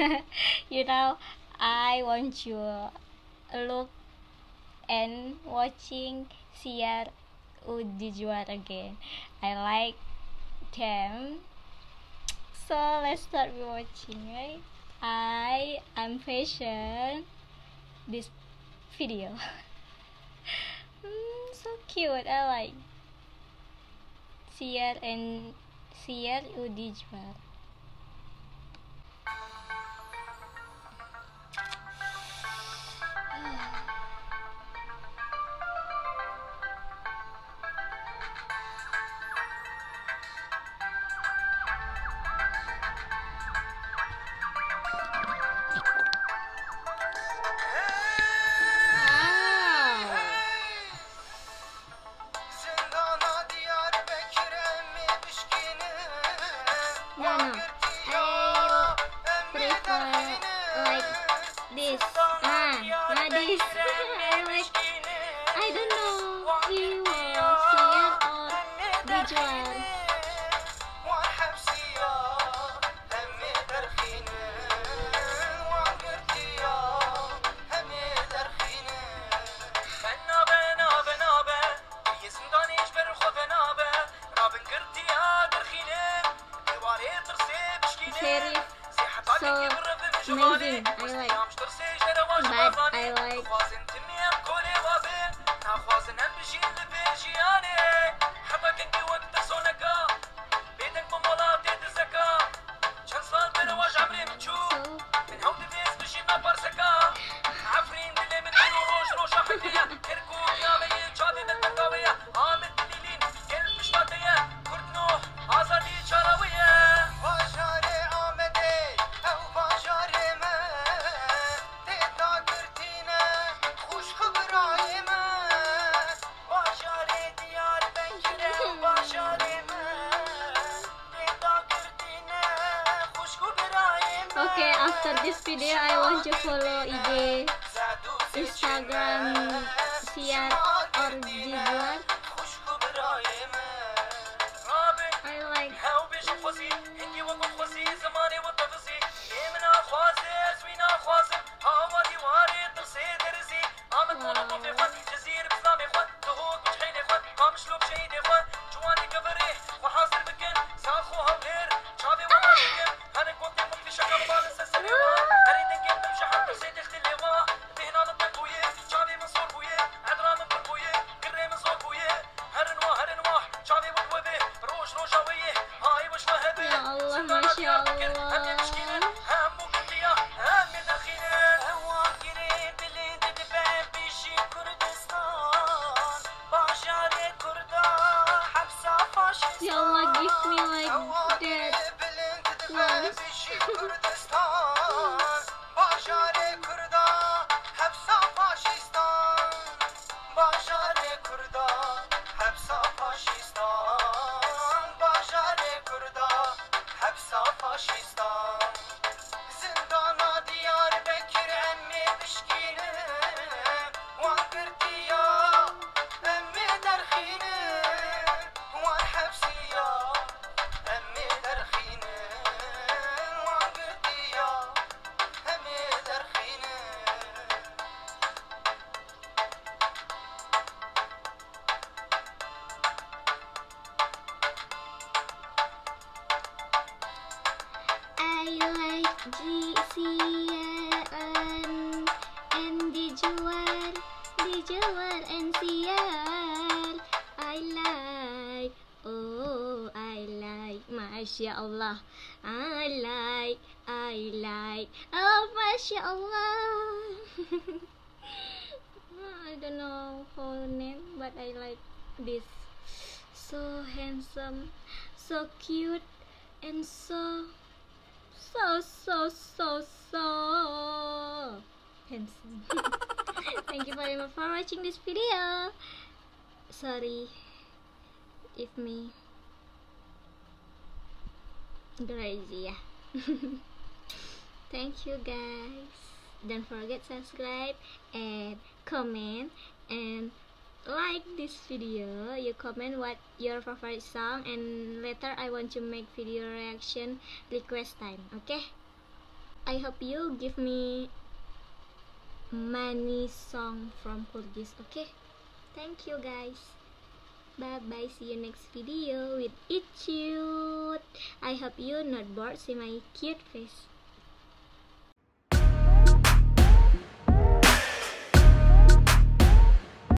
You know, I want you look and watching Siar Udijuan again. I like them. So let's start with watching, right? I am patient this video. So cute. I like Siar and Siar Udijuan. No, no. I prefer like this. Not this. I like. I don't know he was Siar or Dijuan. Very so amazing. I like, but I like okay, after this video I want you follow IG, Instagram Siar or Dijuan. I like ya Allah, Masya Allah. Ya Allah, give me like that once. I like Siar and Dijuan and Siar. I like, oh I like, Masya Allah. I like, oh Masya Allah. I don't know whole name, but I like this. So handsome, so cute, and so handsome. Thank you very much for watching this video. Sorry if me crazy, yeah. Thank you guys. Don't forget subscribe and comment and like this video. You comment what your favorite song, and later I want to make video reaction request time. Okay. I hope you give me many song from Kyrgyz. Okay, thank you guys. Bye bye, see you next video with It Cute. I hope you not bored see my cute face.